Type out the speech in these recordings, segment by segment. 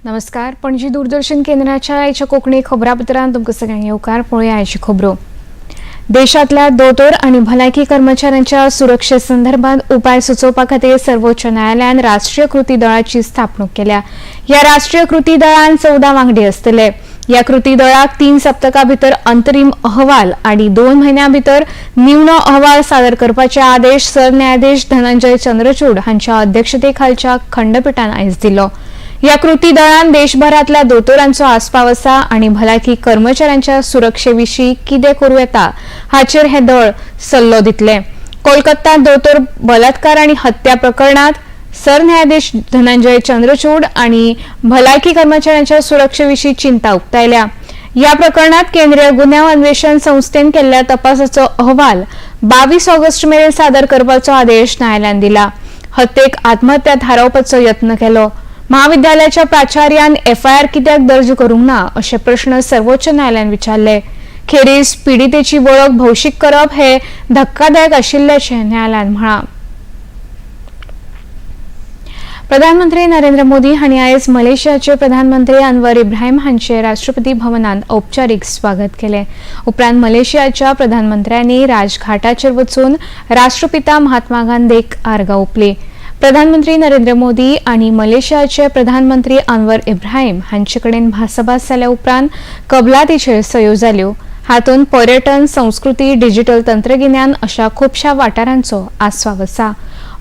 नमस्कार. पणजी दूरदर्शन केंद्राच्या आयच्या कोकणी खबरापत्रांत तुमकां सगळ्यांक येवकार. पळोवया आयच्यो खबरो. देशातल्या दोतोर आणि भलायकी कर्मचाऱ्यांच्या सुरक्षे संदर्भात उपाय सुचोवपा खातीर सर्वोच्च न्यायालयान राष्ट्रीय कृती दळाची स्थापणूक केल्या. ह्या राष्ट्रीय कृती दळान 14 वांगडी आसतले. ह्या कृती दळाक 3 सप्तकां भितर अंतरीम अहवाल आनी 2 म्हयन्यां भितर निवणो अहवाल सादर करपाचे आदेश सरन्यायाधीश धनंजय चंद्रचूड हांच्या अध्यक्षतेखालच्या खंडपीठान आयज दिलो. या कृती दळान देशभरातल्या दोतोरांचो आस्पाव आसा आनी भलायकी कर्मचाऱ्यांच्या सुरक्षेविशीं कितें करूं येता हाचेर हे दळ सल्लो दितले. कोलकाता दोतोर बलात्कार आनी हत्या प्रकरणात सरन्यायाधीश धनंजय चंद्रचूड आनी भलायकी कर्मचाऱ्यांच्या सुरक्षेविशीं चिंता उक्तायल्या. या प्रकरणात केंद्रीय गुन्यांव अन्वेषण संस्थेन केल्ल्या तपासाचो अहवाल 22 ऑगस्ट मेरेन सादर करपाचो आदेश न्यायालयान दिला. हत्येक आत्महत्या थारावपाचो यत्न केलो. महाविद्यालयाच्या प्राचार्यान एफआयआर कित्याक दर्ज करूंक ना अशे प्रश्न सर्वोच्च न्यायालयान विचारले. खेरीज पिडीतेची वळख भौशीक करप हे धक्कादायक आशिल्ल्याचें न्यायालयान म्हळां. प्रधानमंत्री नरेंद्र मोदी हांणी आयज मलेशियाचे प्रधानमंत्री अनवर इब्राहिम हांचे राष्ट्रपती भवनांत औपचारीक स्वागत केले. उपरांत मलेशियाच्या प्रधानमंत्र्यांनी राजघाटाचेर वचून राष्ट्रपिता महात्मा गांधीक आर्गां ओंपली. प्रधानमंत्री नरेंद्र मोदी आणि मलेशियाचे प्रधानमंत्री अनवर इब्राहिम हांचे कडेन भासाभास जाल्या उपरांत कबलातीचेर सयो जाल्यो. हातूंत पर्यटन, संस्कृती, डिजिटल तंत्रगिन्यान अशा खुबशा वाठारांचो आस्पाव आसा.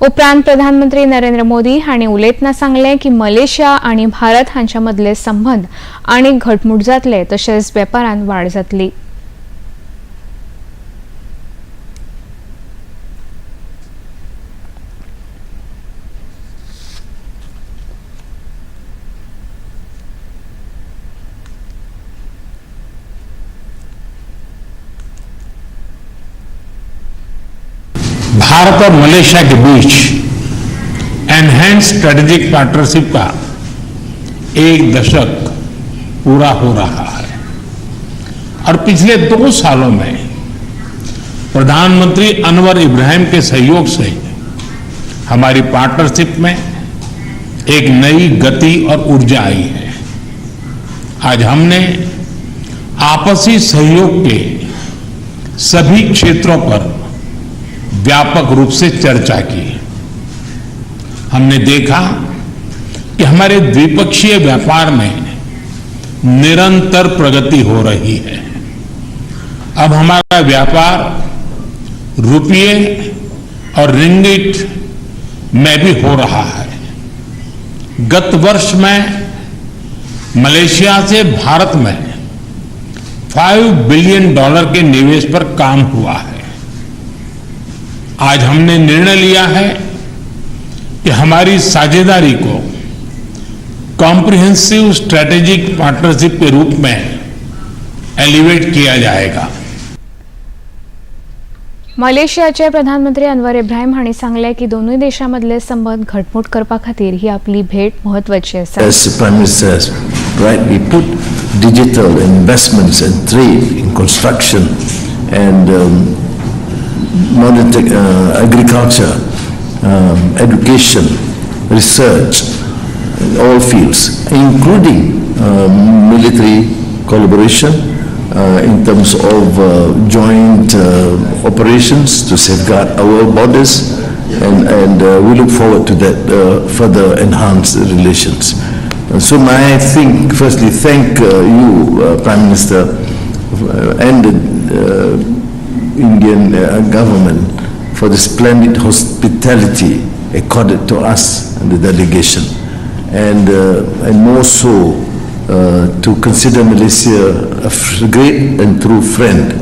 उपरांत प्रधानमंत्री नरेंद्र मोदी हांणी उलयतना सांगलें की मलेशिया आनी भारत हांच्या मदले संबंद आनीक घटमूट जातले तशेंच वेपारांत वाड जातली. भारत और मलेशिया के बीच एनहेंस स्ट्रेटेजिक पार्टनरशिप का 1 दशक पूरा हो रहा है और पिछले 2 सालों में प्रधानमंत्री अनवर इब्राहिम के सहयोग से हमारी पार्टनरशिप में एक नई गति और ऊर्जा आई है. आज हमने आपसी सहयोग के सभी क्षेत्रों पर व्यापक रूप से चर्चा की. हमने देखा कि हमारे द्विपक्षीय व्यापार में निरंतर प्रगति हो रही है. अब हमारा व्यापार रुपये और रिंगिट में भी हो रहा है. गत वर्ष में मलेशिया से भारत में $5 बिलियन के निवेश पर काम हुआ है. आज हमने निर्णय लिया है कि हमारी साझेदारी को कॉम्प्रिहेंसिव स्ट्रेटेजिक पार्टनरशिप के रूप में एलिवेट किया जाएगा. मलेशियाचे प्रधानमंत्री अनवर इब्राहिम हांणी सांगले की दोनूय देशांमधले संबंध घटमूट करपा खातीर ही आपली भेट महत्वाची आसा. As the Prime Minister has rightly put, digital investments and trade in construction and modern agriculture, education, research, all fields, including military collaboration in terms of joint operations to safeguard our borders, and we look forward to that further enhance the relations. So I think, firstly, thank you, Prime Minister, and the Indian government for the splendid hospitality accorded to us and the delegation, and more so to consider Malaysia a great and true friend.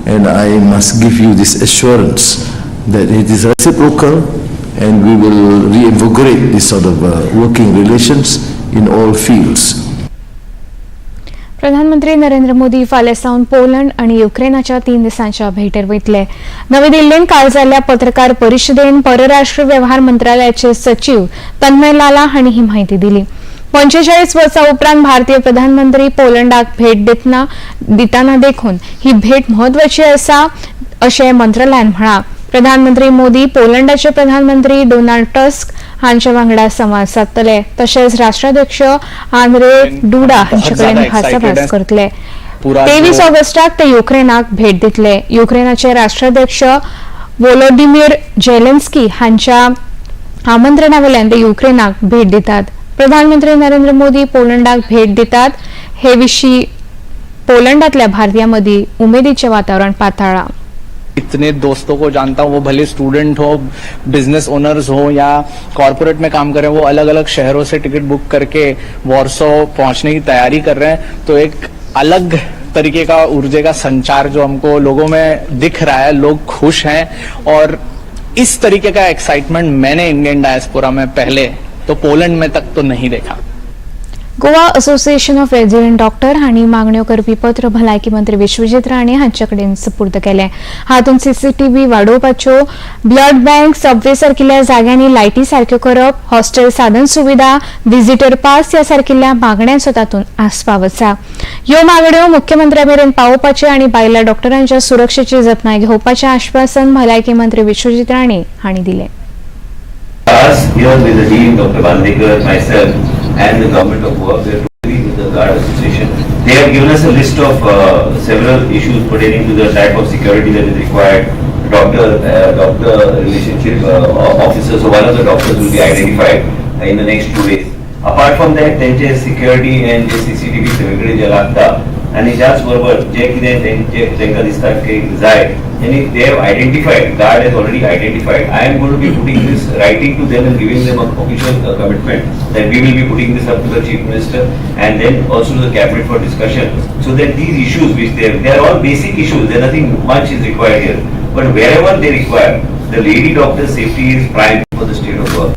And I must give you this assurance that it is reciprocal, and we will reinvigorate this sort of working relations in all fields. प्रधानमंत्री नरेंद्र मोदी फाल्यां सावन Poland आनी युक्रेनाच्या 3 दिसांच्या भेटेर वयतले. नवी दिल्लींत काल जाल्ल्या पत्रकार परिशदेंत परराष्ट्र वेव्हार मंत्रालयाचे सचिव तन्मय लाला हांणी ही म्हायती दिली. 45 वर्सां उपरांत भारतीय प्रधानमंत्री पोलंडाक भेट दितना देखून ही भेट म्हत्वाची आसा अशें मंत्रालयान म्हळां. प्रधानमंत्री मोदी पोलंडाचे प्रधानमंत्री डोनाल्ड टस्क हांच्या वांगडा संवाद साधतले तशेंच राष्ट्राध्यक्ष आंद्रे डुडा हांचे कडेन भासाभास करतले 23 ऑगस्टाक ते युक्रेनाक भेट दितले युक्रेनाचे राष्ट्राध्यक्ष वोलोदिमीर झेलेन्स्की हांच्या आमंत्रणावेल्यान ते युक्रेनाक भेट दितात प्रधानमंत्री नरेंद्र मोदी पोलंडाक भेट दितात हे विशीं पोलंडातल्या भारतीयांमदी उमेदीचे वातावरण पातळ्ळां इतने दोस्तों को जानता हूँ, वो भले स्टूडेंट हो, बिजनेस ओनर्स हो या कॉर्पोरेट में काम कर रहे हैं, वो अलग अलग शहरों से टिकट बुक करके वॉर्सो पहुंचने की तैयारी कर रहे हैं। तो एक अलग तरीके का ऊर्जा का संचार जो हमको लोगों में दिख रहा है, लोग खुश हैं और इस तरीके का एक्साइटमेंट मैंने इंडियन डायस्पोरा में पहले तो पोलैंड में तक तो नहीं देखा। Goa association of resident doctor हांणी मागण्यो करपी पत्र भलायकी मंत्री विश्वजीत राणे हांचे कडेन सुपूर्द केलें हातूंत सीसीटीव्ही वाडोवपाच्यो ब्लड बँक सबवे सारकिल्ल्या जाग्यांनी लायटी सारक्यो करप हॉस्टेल साधन सुविधा व्हिजिटर पास ह्या सारकिल्ल्या मागण्यांचो तातूंत आस्पाव आसा ह्यो मागण्यो मुख्यमंत्र्या मेरेन पावोवपाचे आनी भायल्या डॉक्टरांच्या सुरक्षेची जतनाय घेवपाचें आश्वासन भलायकी मंत्री विश्वजीत राणे हांणी दिलें Us here with the team, Dr. Bandekar, myself, and the government of Goa, we are totally with the Guard Association. They have given us a list of several issues pertaining to the type of security that is required. Doctor relationship officers, so one of the doctors will be identified in the next 2 days. Apart from that, त्यांचे security and CCTV सगळे जे लागतात आणि त्याच बरोबर जे कितें तांकां दिसता की जाय आणि they have identified, guard has already identified. I am going to be putting this, writing to them and giving them an official commitment that we will be putting this up to the Chief Minister and then also to the Cabinet for discussion, so that these issues which they are all basic issues, there nothing much is required here, but wherever they require, the lady doctor safety is prime for the state of Goa.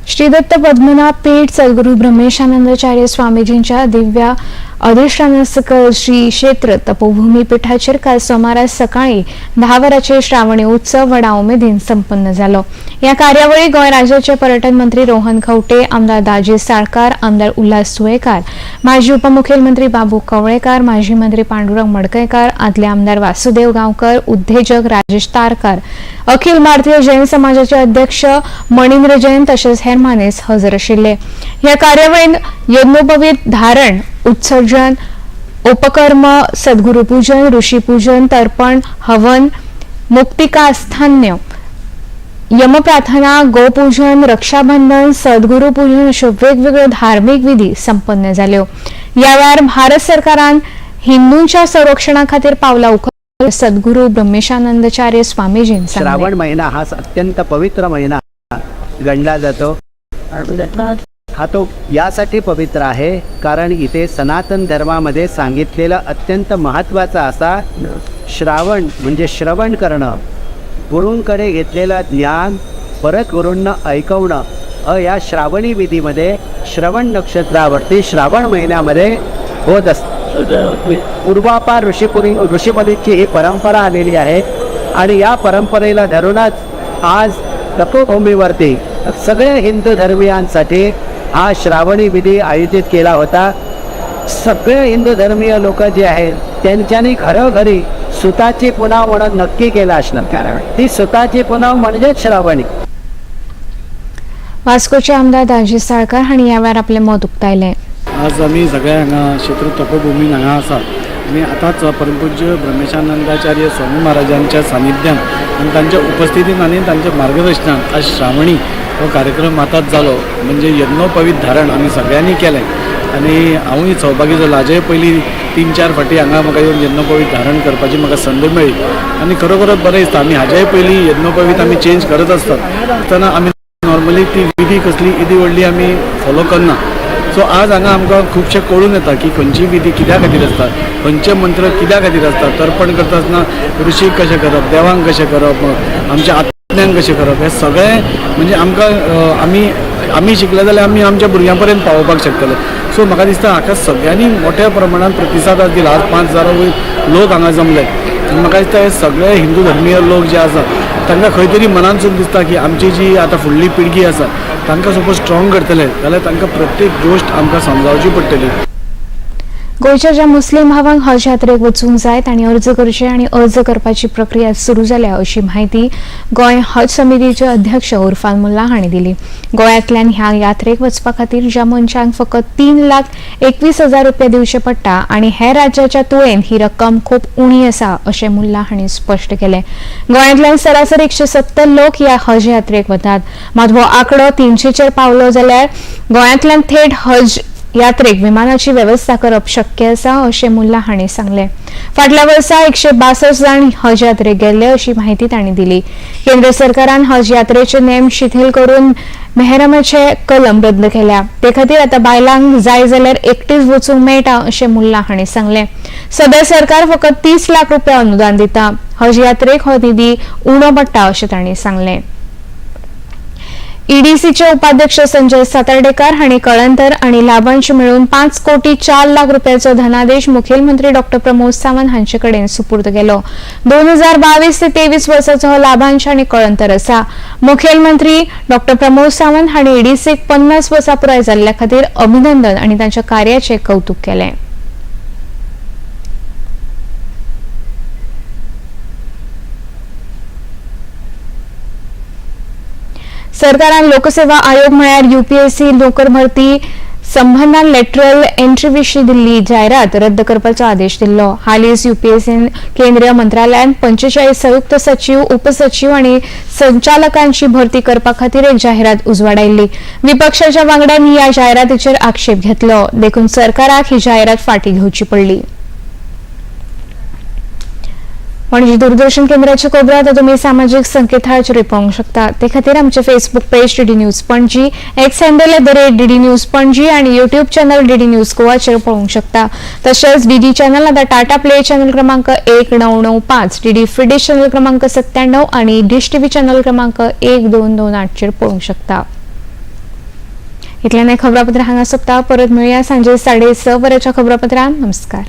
Shri Datta Padmanabha पीठ सद्गुरू ब्रह्मेशानंदाचार्य स्वामीजींच्या दिव्य अधिष्ठाना सकल श्री क्षेत्र तपोभूमी पीठाचेर काल सोमारा सकाळी 10 वरांचेर श्रावणी उत्सव व्हडा उमेदीन संपन्न जालो ह्या कार्यावळीक गोंय राज्याचे पर्यटन मंत्री रोहन खंवटे आमदार दाजी साळकार आमदार उल्हास सुयेकार माजी उपमुख्यमंत्री बाबू कवळेकार माजी मंत्री पांडुरंग मडकयकार आदले आमदार वासुदेव गांवकर उद्योजक राजेश तारकार अखिल भारतीय जैन समाजाचे अध्यक्ष मणिंद्र जैन तशेंच हेर मानेस हजर आशिल्ले ह्या कार्यावळीन यज्ञोपवीत धारण उत्सर्जन उपकर्म सद्गुरू पूजन ऋषी पूजन तर्पण हवन मुक्तिकास्थान्य यमप्रार्थना गोपूजन रक्षाबंधन सद्गुरू पूजन अशो वेगवेगळ्यो धार्मिक विधी संपन्न जाल्यो ह्या वेळार भारत सरकारान हिंदूंच्या संरक्षणा खातीर पावलां उखलल्यात सद्गुरू ब्रह्मेशानंदाचार्य स्वामीजीन श्रावण महिना हा अत्यंत पवित्र महिना गणला जातो हा तो यासाठी पवित्र आहे कारण इथे सनातन धर्मामध्ये सांगितलेलं अत्यंत महत्त्वाचा असा श्रावण म्हणजे श्रवण करणं गुरूंकडे घेतलेलं ज्ञान परत गुरूंना ऐकवणं या श्रावणी विधीमध्ये श्रवण नक्षत्रावरती श्रावण महिन्यामध्ये होत असतं पूर्वापार ऋषीमुनींची ही परंपरा आलेली आहे आणि या परंपरेला धरूनच आज तपोभूमीवरती सगळ्या हिंदू धर्मीयांसाठी हा श्रावणी विधी आयोजित केला होता सगळे हिंदू धर्मीय लोक जे आहेत त्यांच्यानी घरोघरी सुताची पुनव म्हणून नक्की केला असणार कारण ती सुताची पुनव म्हणजे श्रावणी वास्कोचे आमदार दाजी साळकार हांणी ह्या वेळार आपले मत उक्तायलें आज आमी सगळे हांगा क्षेत्र तपोभूमीन हांगा आसा आनी आतांच परमपूज्य ब्रह्मेशानंदाचार्य स्वामी महाराजांच्या सानिध्यान आनी तांच्या उपस्थितीन आनी तांच्या मार्गदर्शनान आज श्रावणी हो कार्यक्रम आतांच जालो म्हणजे यज्ञोपवीत धारण आमी सगळ्यांनी केलें आनी हांवूय सहभागी जालो हाजे पयलीं 3-4 फावटी हांगा म्हाका येवन यज्ञोपवीत धारण करपाची म्हाका संद मेळ्ळी आनी खरोखरच बरें दिसता आमी हाजेय पयलीं यज्ञोपवीत आमी चेंज करत आसतात आसतना आमी नॉर्मली ती विधी कसली इदी व्हडली आमी फॉलो करना सो आज हांगा आमकां खुबशें कळून येता की खंयची विधी कित्या खातीर आसता खंयचे मंत्र कित्या खातीर आसता तर्पण करता आसतना ऋषीक कशें करप देवांक कशें करप आमच्या आत्म्यांक कशें करप हें सगळें म्हणजे आमकां आमी शिकले जाल्यार आमी आमच्या भुरग्यां पर्यंत पावोवपाक शकतले सो म्हाका दिसता हाका सगळ्यांनी मोठ्या प्रमाणात प्रतिसाद दिला आज 5,000 लोक हांगा जमले म्हाका दिसता हे सगळे हिंदू धर्मीय लोक जे आसा तांकां खंय तरी मनानसून दिसता की आमची जी आतां फुडली पिळगी आसा तांकां सपोज स्ट्रॉंग करतले जाल्यार तांकां प्रत्येक गोश्ट आमकां समजावची पडटली गोंयच्या ज्या मुस्लीम भावांक हज यात्रेक वचूंक जाय तांणी अर्ज करचे आनी अर्ज करपाची प्रक्रिया सुरू जाल्या अशी माहिती गोंय हज समितीचे अध्यक्ष उर्फान मुल्ला हांणी दिली. गोंयांतल्यान ह्या यात्रेक वचपा खातीर ज्या मनशांक फकत 3,21,000 रुपया दिवचे पडटा आनी हेर राज्याच्या तुळेन ही रक्कम खूप उणी आसा अशें मुल्ला हांणी स्पश्ट केलें. गोंयांतल्यान सरासरी 170 लोक ह्या हज यात्रेक वतात. मात हो आंकडो 300 पावलो जाल्यार गोंयांतल्यान थेट हज यात्रेक विमानाची वेवस्था करप शक्य आसा अशें मुल्ला हांणी सांगलें. फाटल्या वर्सा 162 जाण हज यात्रेक गेल्ले अशी माहिती तांणी दिली. केंद्र सरकारान हज यात्रेचे नेम शिथील करून मेहरमाचे कलम रद्द केल्या. ते खातीर आतां बायलांक जाय जाल्यार एकटीच वचूंक मेळटा अशें मुल्ला हांणी सांगलें. सध्या सरकार फकत 30 लाख रुपया अनुदान दिता. हज यात्रेक हो निधी उणो पडटा अशें तांणी सांगलें. ईडीसीचे उपाध्यक्ष संजय सातर्डेकर हांणी कळंतर आनी लाभांश मेळून 5 कोटी 4 लाख रुपयाचो धनादेश मुखेलमंत्री डॉ. प्रमोद सावंत हांचे कडेन सुपूर्द केलो. 2022 ते 23 वर्साचो हो लाभांश आनी कळंतर आसा. मुखेलमंत्री डॉ. प्रमोद सावंत हांणी ईडीसीक 50 वर्सां पुराय जाल्ल्या खातीर अभिनंदन आनी तांच्या कार्याचें कौतुक केलें. सरकारान लोकसेवा आयोग म्हळ्यार यूपीएससी नोकर भरती संबंधान लेटरल एंट्री विशीं दिल्ली जायरात रद्द करपाचो आदेश दिल्लो. हालींच यूपीएससीन केंद्रीय मंत्रालयान 45 संयुक्त सचिव, उपसचिव आनी संचालकांची भरती करपा खातीर एक जाहिरात उजवाडायल्ली. विपक्षाच्या वांगड्यांनी ह्या जायरातीचेर आक्षेप घेतलो. देखून सरकाराक ही जायरात फाटीं घेवची पडली. पणजी दूरदर्शन केंद्राची खबरो आतां तुमी सामाजीक संकेतथळाचेर पळोवंक शकता. ते खातीर आमचे Facebook page DD news Panaji, x handle @DD news Panaji आनी युट्यूब चॅनल डीडी न्यूज गोवाचेर पळोवंक शकता. तशेंच डीडी चॅनल आतां टाटा प्ले चॅनल क्रमांक 1995, डीडी फ्री डिश चॅनल क्रमांक 97 आनी डिश टीव्ही चॅनल क्रमांक 1228 चेर पळोवंक शकता. इतल्यान हें खबरापत्र हांगा सोंपता. परत मेळुया सांजे 6:30 वरांच्या खबरापत्रांत. नमस्कार.